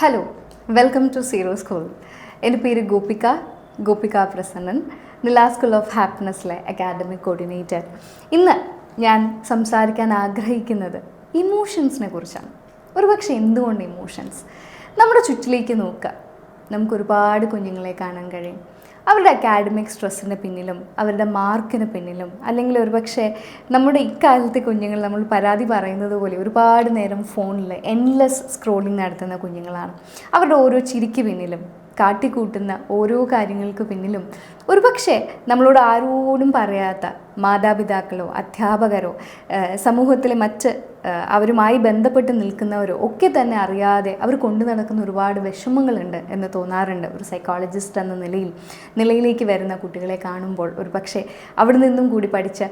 Hello, welcome to zero school. എൻ്റെ പേര് Gopika Prasannan, Nila school of ഹാപ്പിനെസ്സിലെ അക്കാഡമിക് കോർഡിനേറ്റർ. ഇന്ന് ഞാൻ സംസാരിക്കാൻ ആഗ്രഹിക്കുന്നത് ഇമോഷൻസിനെ കുറിച്ചാണ്. ഒരുപക്ഷെ എന്തുകൊണ്ട് ഇമോഷൻസ്? നമ്മുടെ ചുറ്റിലേക്ക് നോക്കുക, നമുക്ക് ഒരുപാട് കുഞ്ഞുങ്ങളെ കാണാൻ കഴിയും. അവരുടെ അക്കാഡമിക് സ്ട്രെസ്സിന് പിന്നിലും അവരുടെ മാർക്കിന് പിന്നിലും, അല്ലെങ്കിൽ ഒരുപക്ഷെ നമ്മുടെ ഇക്കാലത്തെ കുഞ്ഞുങ്ങൾ നമ്മൾ പരാതി പറയുന്നത് പോലെ ഒരുപാട് നേരം ഫോണിൽ എൻലെസ് സ്ക്രോളിംഗ് നടത്തുന്ന കുഞ്ഞുങ്ങളാണ്. അവരുടെ ഓരോ ചിരിക്ക് പിന്നിലും കാട്ടിക്കൂട്ടുന്ന ഓരോ കാര്യങ്ങൾക്ക് പിന്നിലും ഒരുപക്ഷെ നമ്മളോട് ആരോടും പറയാത്ത മാതാപിതാക്കളോ അധ്യാപകരോ സമൂഹത്തിലെ മറ്റ് അവരുമായി ബന്ധപ്പെട്ട് നിൽക്കുന്നവരോ ഒക്കെ തന്നെ അറിയാതെ അവർ കൊണ്ടു നടക്കുന്ന ഒരുപാട് വിഷമങ്ങളുണ്ട് എന്ന് തോന്നാറുണ്ട്. ഒരു സൈക്കോളജിസ്റ്റ് എന്ന നിലയിലേക്ക് വരുന്ന കുട്ടികളെ കാണുമ്പോൾ ഒരുപക്ഷെ അവിടെ നിന്നും കൂടി പഠിച്ച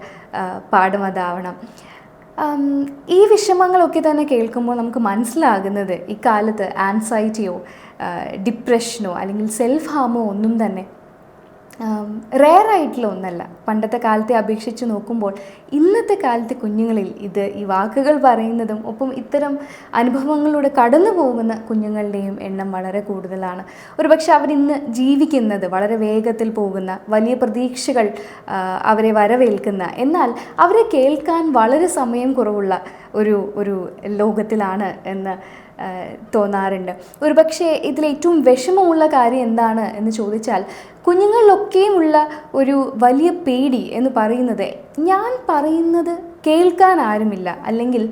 പാഠം അതാവണം. ഈ വിഷമങ്ങളൊക്കെ തന്നെ കേൾക്കുമ്പോൾ നമുക്ക് മനസ്സിലാകുന്നത് ഇക്കാലത്ത് ആൻസൈറ്റിയോ ഡിപ്രഷനോ അല്ലെങ്കിൽ സെൽഫ് ഹാമോ ഒന്നും തന്നെ റെയറായിട്ടുള്ള ഒന്നല്ല. പണ്ടത്തെ കാലത്തെ അപേക്ഷിച്ച് നോക്കുമ്പോൾ ഇന്നത്തെ കാലത്തെ കുഞ്ഞുങ്ങളിൽ ഈ വാക്കുകൾ പറയുന്നതും ഒപ്പം ഇത്തരം അനുഭവങ്ങളിലൂടെ കടന്നു പോകുന്ന കുഞ്ഞുങ്ങളുടെയും എണ്ണം വളരെ കൂടുതലാണ്. ഒരുപക്ഷെ അവരിന്ന് ജീവിക്കുന്നത് വളരെ വേഗത്തിൽ പോകുന്ന, വലിയ പ്രതീക്ഷകൾ അവരെ വരവേൽക്കുന്ന, എന്നാൽ അവരെ കേൾക്കാൻ വളരെ സമയം കുറവുള്ള ഒരു ലോകത്തിലാണ് എന്ന് തോന്നാറുണ്ട്. ഒരുപക്ഷെ ഇതിലേറ്റവും വിഷമമുള്ള കാര്യം എന്താണ് എന്ന് ചോദിച്ചാൽ, കുഞ്ഞുങ്ങളിലൊക്കെയുമുള്ള ഒരു വലിയ പേടി എന്ന് പറയുന്നത് ഞാൻ പറയുന്നത് കേൾക്കാൻ ആരുമില്ല, അല്ലെങ്കിൽ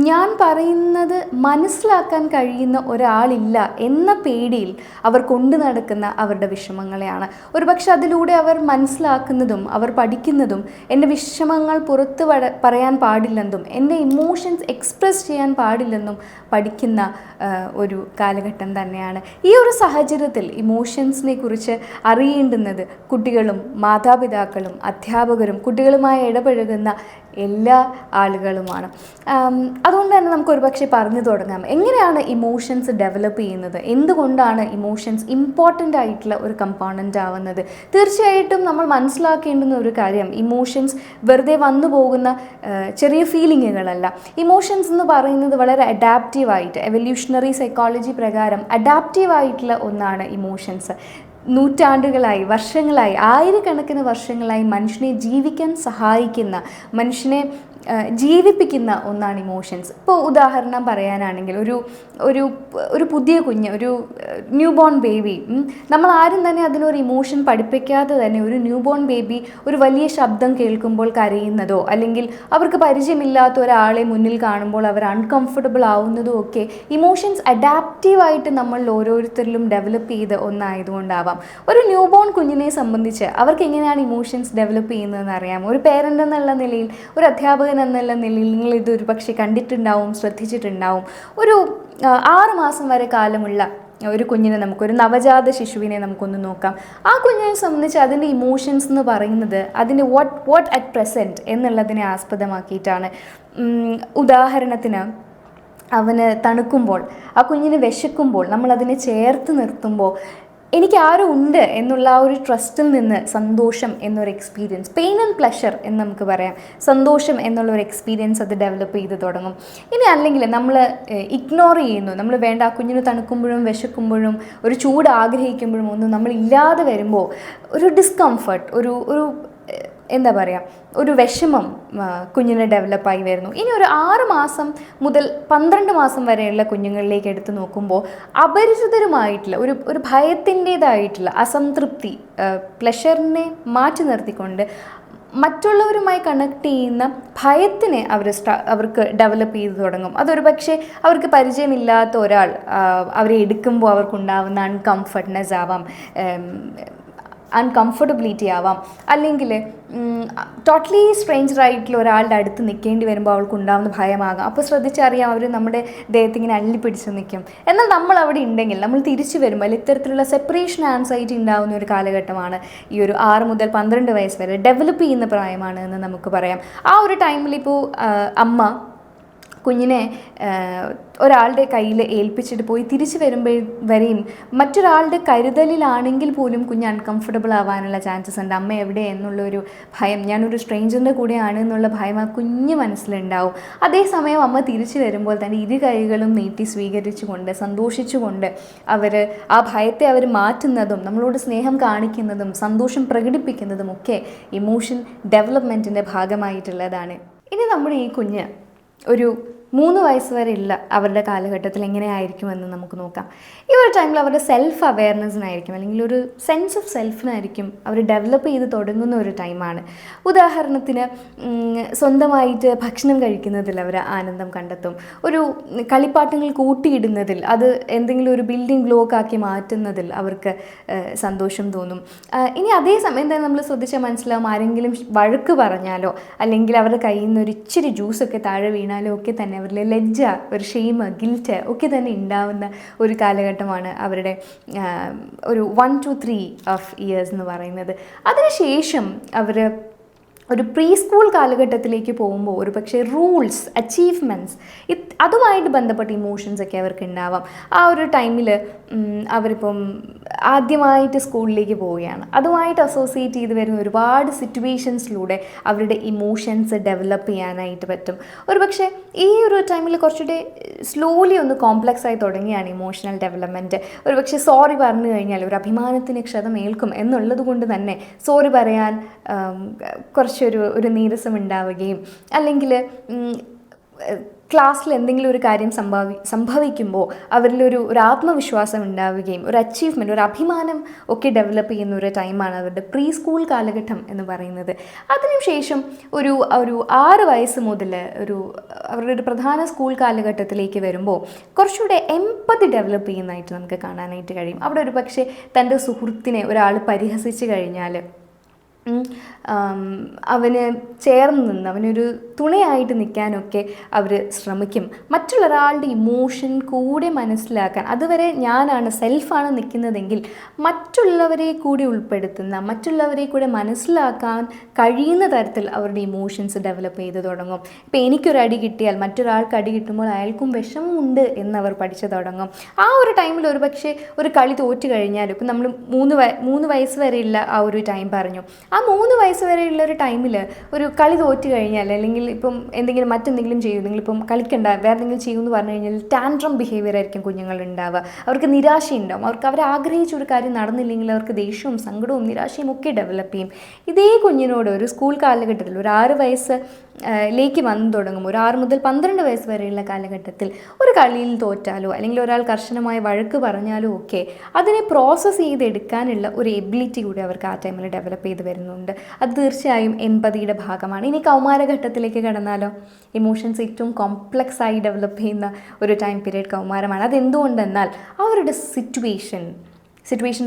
ഞാൻ പറയുന്നത് മനസ്സിലാക്കാൻ കഴിയുന്ന ഒരാളില്ല എന്ന പേടിയിൽ അവർ കൊണ്ടു നടക്കുന്ന അവരുടെ വിഷമങ്ങളെയാണ്. ഒരുപക്ഷെ അതിലൂടെ അവർ മനസ്സിലാക്കുന്നതും അവർ പഠിക്കുന്നതും എൻ്റെ വിഷമങ്ങൾ പുറത്ത് പറയാൻ പാടില്ലെന്നും എൻ്റെ ഇമോഷൻസ് എക്സ്പ്രസ് ചെയ്യാൻ പാടില്ലെന്നും പഠിക്കുന്ന ഒരു കാലഘട്ടം തന്നെയാണ്. ഈ ഒരു സാഹചര്യത്തിൽ ഇമോഷൻസിനെ കുറിച്ച് അറിയേണ്ടുന്നത് കുട്ടികളും മാതാപിതാക്കളും അധ്യാപകരും കുട്ടികളുമായി ഇടപഴകുന്ന എല്ലാ ആളുകളുമാണ്. അതുകൊണ്ട് തന്നെ നമുക്ക് ഒരുപക്ഷെ പറഞ്ഞു തുടങ്ങാം, എങ്ങനെയാണ് ഇമോഷൻസ് ഡെവലപ്പ് ചെയ്യുന്നത്, എന്തുകൊണ്ടാണ് ഇമോഷൻസ് ഇമ്പോർട്ടൻ്റ് ആയിട്ടുള്ള ഒരു കമ്പോണൻ്റ് ആവുന്നത്. തീർച്ചയായിട്ടും നമ്മൾ മനസ്സിലാക്കേണ്ടുന്ന ഒരു കാര്യം, ഇമോഷൻസ് വെറുതെ വന്നു പോകുന്ന ചെറിയ ഫീലിങ്ങുകളല്ല. ഇമോഷൻസ് എന്ന് പറയുന്നത് വളരെ അഡാപ്റ്റീവായിട്ട്, എവല്യൂഷണറി സൈക്കോളജി പ്രകാരം അഡാപ്റ്റീവായിട്ടുള്ള ഒന്നാണ് ഇമോഷൻസ്. നൂറ്റാണ്ടുകളായി, വർഷങ്ങളായി, ആയിരക്കണക്കിന് വർഷങ്ങളായി മനുഷ്യനെ ജീവിക്കാൻ സഹായിക്കുന്ന, മനുഷ്യനെ ജീവിപ്പിക്കുന്ന ഒന്നാണ് ഇമോഷൻസ്. ഇപ്പോൾ ഉദാഹരണം പറയാനാണെങ്കിൽ ഒരു പുതിയ കുഞ്ഞ്, ഒരു ന്യൂ ബോൺ ബേബി, നമ്മൾ ആരും തന്നെ അതിനൊരു ഇമോഷൻ പഠിപ്പിക്കാതെ തന്നെ ഒരു ന്യൂ ബോൺ ബേബി ഒരു വലിയ ശബ്ദം കേൾക്കുമ്പോൾ കരയുന്നതോ, അല്ലെങ്കിൽ അവർക്ക് പരിചയമില്ലാത്ത ഒരാളെ മുന്നിൽ കാണുമ്പോൾ അവർ അൺകംഫർട്ടബിൾ ആവുന്നതോ ഒക്കെ ഇമോഷൻസ് അഡാപ്റ്റീവായിട്ട് നമ്മൾ ഓരോരുത്തരിലും ഡെവലപ്പ് ചെയ്ത ഒന്നായതുകൊണ്ടാവാം. ഒരു ന്യൂ ബോൺ കുഞ്ഞിനെ സംബന്ധിച്ച് അവർക്ക് എങ്ങനെയാണ് ഇമോഷൻസ് ഡെവലപ്പ് ചെയ്യുന്നതെന്ന് അറിയാം. ഒരു പേരൻ്റ് എന്നുള്ള നിലയിൽ, ഒരു അധ്യാപകൻ എന്നുള്ള നിലയിൽ നിങ്ങൾ ഇത് ഒരു പക്ഷേ കണ്ടിട്ടുണ്ടാവും, ശ്രദ്ധിച്ചിട്ടുണ്ടാവും. ഒരു 6 മാസം വരെ കാലമുള്ള ഒരു കുഞ്ഞിനെ, ഒരു നവജാത ശിശുവിനെ നമുക്കൊന്ന് നോക്കാം. ആ കുഞ്ഞിനെ സംബന്ധിച്ച് അതിൻ്റെ ഇമോഷൻസ് എന്ന് പറയുന്നത് അതിൻ്റെ വാട്ട് അറ്റ് പ്രസൻറ്റ് എന്നുള്ളതിനെ ആസ്പദമാക്കിയിട്ടാണ്. ഉദാഹരണത്തിന്, അവന് തണുക്കുമ്പോൾ, ആ കുഞ്ഞിന് വിശക്കുമ്പോൾ നമ്മളതിനെ ചേർത്ത് നിർത്തുമ്പോൾ എനിക്ക് ആരും ഉണ്ട് എന്നുള്ള ആ ഒരു ട്രസ്റ്റിൽ നിന്ന് സന്തോഷം എന്നൊരു എക്സ്പീരിയൻസ്, പെയിൻ ആൻഡ് പ്ലഷർ എന്ന് നമുക്ക് പറയാം, സന്തോഷം എന്നുള്ളൊരു എക്സ്പീരിയൻസ് അത് ഡെവലപ്പ് ചെയ്ത് തുടങ്ങും. ഇനി അല്ലെങ്കിൽ നമ്മൾ ഇഗ്നോർ ചെയ്യുന്നു, നമ്മൾ വേണ്ട, ആ കുഞ്ഞിന് തണുക്കുമ്പോഴും വിശക്കുമ്പോഴും ഒരു ചൂട് ആഗ്രഹിക്കുമ്പോഴും ഒന്നും നമ്മൾ ഇല്ലാതെ വരുമ്പോൾ ഒരു ഡിസ്കംഫർട്ട്, ഒരു എന്താ പറയുക, ഒരു വിഷമം കുഞ്ഞിന് ഡെവലപ്പായി വരുന്നു. ഇനി ഒരു 6 മാസം മുതൽ 12 മാസം വരെയുള്ള കുഞ്ഞുങ്ങളിലേക്ക് എടുത്ത് നോക്കുമ്പോൾ അപരിചിതരുമായിട്ടുള്ള ഒരു ഭയത്തിൻ്റേതായിട്ടുള്ള അസംതൃപ്തി, പ്ലഷറിനെ മാറ്റി നിർത്തിക്കൊണ്ട് മറ്റുള്ളവരുമായി കണക്ട് ചെയ്യുന്ന ഭയത്തിനെ അവർക്ക് ഡെവലപ്പ് ചെയ്ത് തുടങ്ങും. അതൊരു പക്ഷേ അവർക്ക് പരിചയമില്ലാത്ത ഒരാൾ അവരെ എടുക്കുമ്പോൾ അവർക്കുണ്ടാവുന്ന അൺകംഫർട്ട്നെസ് ആവാം, അൺകംഫർട്ടബിലിറ്റി ആവാം, അല്ലെങ്കിൽ ടോട്ടലി സ്ട്രേഞ്ചറായിട്ടുള്ള ഒരാളുടെ അടുത്ത് നിൽക്കേണ്ടി വരുമ്പോൾ അവൾക്കുണ്ടാകുന്ന ഭയമാകാം. അപ്പോൾ ശ്രദ്ധിച്ചറിയാം, അവർ നമ്മുടെ ദേഹത്തിങ്ങനെ അള്ളിപ്പിടിച്ച് നിൽക്കും. എന്നാൽ നമ്മൾ അവിടെ ഉണ്ടെങ്കിൽ, നമ്മൾ തിരിച്ചു വരുമ്പോൾ, അല്ലെങ്കിൽ ഇത്തരത്തിലുള്ള സെപ്പറേഷൻ ആൻസൈറ്റി ഉണ്ടാകുന്ന ഒരു കാലഘട്ടമാണ് ഈ ഒരു 6 മുതൽ 12 വയസ്സ് വരെ ഡെവലപ്പ് ചെയ്യുന്ന പ്രായമാണ് എന്ന് നമുക്ക് പറയാം. ആ ഒരു ടൈമിൽ ഇപ്പോൾ അമ്മ കുഞ്ഞിനെ ഒരാളുടെ കയ്യിൽ ഏൽപ്പിച്ചിട്ട് പോയി തിരിച്ചു വരെയും മറ്റൊരാളുടെ കരുതലിലാണെങ്കിൽ പോലും കുഞ്ഞ് അൺകംഫർട്ടബിൾ ആവാനുള്ള ചാൻസസ് ഉണ്ട്. അമ്മ എവിടെ എന്നുള്ളൊരു ഭയം, ഞാനൊരു സ്ട്രേഞ്ചറിൻ്റെ കൂടെയാണ് എന്നുള്ള ഭയം ആ കുഞ്ഞ് മനസ്സിലുണ്ടാവും. അതേസമയം അമ്മ തിരിച്ചു വരുമ്പോൾ തന്നെ ഇരു കൈകളും നീട്ടി സ്വീകരിച്ചുകൊണ്ട് സന്തോഷിച്ചുകൊണ്ട് ആ ഭയത്തെ അവർ മാറ്റുന്നതും നമ്മളോട് സ്നേഹം കാണിക്കുന്നതും സന്തോഷം പ്രകടിപ്പിക്കുന്നതും ഒക്കെ ഇമോഷൻ ഡെവലപ്മെൻറ്റിൻ്റെ ഭാഗമായിട്ടുള്ളതാണ്. ഇനി നമ്മുടെ ഈ കുഞ്ഞ് ഒരു 3 വയസ്സ് വരെ ഉള്ള അവരുടെ കാലഘട്ടത്തിൽ എങ്ങനെയായിരിക്കുമെന്ന് നമുക്ക് നോക്കാം. ഈ ഒരു ടൈമിൽ അവരുടെ സെൽഫ് അവെയർനെസ്സിനായിരിക്കും, അല്ലെങ്കിൽ ഒരു സെൻസ് ഓഫ് സെൽഫിനായിരിക്കും അവർ ഡെവലപ്പ് ചെയ്ത് തുടങ്ങുന്ന ഒരു ടൈമാണ്. ഉദാഹരണത്തിന് സ്വന്തമായിട്ട് ഭക്ഷണം കഴിക്കുന്നതിൽ അവർ ആനന്ദം കണ്ടെത്തും. ഒരു കളിപ്പാട്ടങ്ങൾ കൂട്ടിയിടുന്നതിൽ, അത് എന്തെങ്കിലും ഒരു ബിൽഡിംഗ് ബ്ലോക്ക് ആക്കി മാറ്റുന്നതിൽ അവർക്ക് സന്തോഷം തോന്നും. ഇനി അതേ സമയം തന്നെ നമ്മൾ ശ്രദ്ധിച്ചാൽ മനസ്സിലാവും, ആരെങ്കിലും വഴക്ക് പറഞ്ഞാലോ അല്ലെങ്കിൽ അവരുടെ കയ്യിൽ നിന്ന് ഒരു ഇച്ചിരി ജ്യൂസൊക്കെ താഴെ വീണാലോ ഒക്കെ തന്നെ അവരിൽ ലജ്ജ, ഒരു ഷെയിം, ഗിൽറ്റ് ഒക്കെ തന്നെ ഉണ്ടാവുന്ന ഒരു കാലഘട്ടമാണ് അവരുടെ ഒരു 1 to 3 ഓഫ് ഇയേഴ്സ് എന്ന് പറയുന്നത്. അതിനുശേഷം അവർ ഒരു പ്രീ സ്കൂൾ കാലഘട്ടത്തിലേക്ക് പോകുമ്പോൾ ഒരു പക്ഷേ റൂൾസ്, അച്ചീവ്മെൻറ്റ്സ്, അതുമായിട്ട് ബന്ധപ്പെട്ട ഇമോഷൻസ് ഒക്കെ അവർക്ക് ഉണ്ടാവാം. ആ ഒരു ടൈമിൽ അവരിപ്പം ആദ്യമായിട്ട് സ്കൂളിലേക്ക് പോവുകയാണ്, അതുമായിട്ട് അസോസിയേറ്റ് ചെയ്ത് വരുന്ന ഒരുപാട് സിറ്റുവേഷൻസിലൂടെ അവരുടെ ഇമോഷൻസ് ഡെവലപ്പ് ചെയ്യാനായിട്ട് പറ്റും. ഒരു പക്ഷേ ഈ ഒരു ടൈമിൽ കുറച്ചുകൂടി സ്ലോലി ഒന്ന് കോംപ്ലക്സ് ആയി തുടങ്ങിയാണ് ഇമോഷണൽ ഡെവലപ്മെൻറ്റ്. ഒരു പക്ഷേ സോറി പറഞ്ഞു കഴിഞ്ഞാൽ ഒരു അഭിമാനത്തിന് ക്ഷതമേൽക്കും എന്നുള്ളത് കൊണ്ട് തന്നെ സോറി പറയാൻ ഒരു നീരസം ഉണ്ടാവുകയും, അല്ലെങ്കിൽ ക്ലാസ്സിൽ എന്തെങ്കിലും ഒരു കാര്യം സംഭവിക്കുമ്പോൾ അവരിലൊരു ആത്മവിശ്വാസം ഉണ്ടാവുകയും ഒരു അച്ചീവ്മെൻറ്റ്, ഒരു അഭിമാനം ഒക്കെ ഡെവലപ്പ് ചെയ്യുന്ന ഒരു ടൈമാണ് അവരുടെ പ്രീ സ്കൂൾ കാലഘട്ടം എന്ന് പറയുന്നത്. അതിനുശേഷം ഒരു 6 വയസ്സ് മുതൽ അവരുടെ ഒരു പ്രധാന സ്കൂൾ കാലഘട്ടത്തിലേക്ക് വരുമ്പോൾ കുറച്ചുകൂടെ എമ്പതി ഡെവലപ്പ് ചെയ്യുന്നതായിട്ട് നമുക്ക് കാണാനായിട്ട് കഴിയും. അവിടെ ഒരു പക്ഷേ തൻ്റെ സുഹൃത്തിനെ ഒരാൾ പരിഹസിച്ച് കഴിഞ്ഞാൽ അവന് ചേർന്ന് നിന്ന് അവനൊരു തുണയായിട്ട് നിൽക്കാനൊക്കെ അവർ ശ്രമിക്കും. മറ്റുള്ള ഒരാളുടെ ഇമോഷൻ കൂടെ മനസ്സിലാക്കാൻ, അതുവരെ ഞാനാണ്, സെൽഫാണ് നിൽക്കുന്നതെങ്കിൽ മറ്റുള്ളവരെ കൂടി ഉൾപ്പെടുത്തുന്ന, മറ്റുള്ളവരെ കൂടെ മനസ്സിലാക്കാൻ കഴിയുന്ന തരത്തിൽ അവരുടെ ഇമോഷൻസ് ഡെവലപ്പ് ചെയ്ത് തുടങ്ങും. ഇപ്പം എനിക്കൊരടി കിട്ടിയാൽ മറ്റൊരാൾക്ക് അടി കിട്ടുമ്പോൾ അയാൾക്കും വിഷമമുണ്ട് എന്നവർ പഠിച്ചു തുടങ്ങും. ആ ഒരു ടൈമിൽ ഒരു പക്ഷേ ഒരു കളി തോറ്റു കഴിഞ്ഞാൽ, ഇപ്പം നമ്മൾ 3 വയസ്സ് വരെയുള്ള ആ ഒരു ടൈം പറഞ്ഞു, ആ 3 വയസ്സ് വരെയുള്ള ഒരു ടൈമിൽ ഒരു കളി തോറ്റു കഴിഞ്ഞാൽ, അല്ലെങ്കിൽ ഇപ്പം മറ്റെന്തെങ്കിലും ചെയ്യും, നിങ്ങളിപ്പം കളിക്കണ്ട വേറെ എന്തെങ്കിലും ചെയ്യുമെന്ന് പറഞ്ഞു കഴിഞ്ഞാൽ ടാൻട്രം ബിഹേവിയർ ആയിരിക്കും കുഞ്ഞുങ്ങളുണ്ടാവുക. അവർക്ക് നിരാശയുണ്ടാവും. അവർ ആഗ്രഹിച്ച ഒരു കാര്യം നടന്നില്ലെങ്കിൽ അവർക്ക് ദേഷ്യവും സങ്കടവും നിരാശയും ഒക്കെ ഡെവലപ്പ് ചെയ്യും. ഇതേ കുഞ്ഞിനോട് ഒരു സ്കൂൾ കാലഘട്ടത്തിൽ ഒരു 6 വയസ്സിലേക്ക് വന്നു തുടങ്ങും, ഒരു 6 മുതൽ 12 വയസ്സ് വരെയുള്ള കാലഘട്ടത്തിൽ ഒരു കളിയിൽ തോറ്റാലോ അല്ലെങ്കിൽ ഒരാൾ കർശനമായ വഴക്ക് പറഞ്ഞാലോ ഒക്കെ അതിനെ പ്രോസസ്സ് ചെയ്തെടുക്കാനുള്ള ഒരു എബിലിറ്റി കൂടി അവർക്ക് ആ ടൈമിൽ ഡെവലപ്പ് ചെയ്ത് വരുന്നുണ്ട്. അത് തീർച്ചയായും എമ്പതിയുടെ ഭാഗമാണ്. ഇനി കൗമാരഘട്ടത്തിലേക്ക് കടന്നാലോ, ഇമോഷൻസ് ഏറ്റവും കോംപ്ലക്സ് ആയി ഡെവലപ്പ് ചെയ്യുന്ന ഒരു ടൈം പീരീഡ് കൗമാരമാണ്. അതെന്തുകൊണ്ടെന്നാൽ അവരുടെ സിറ്റുവേഷൻ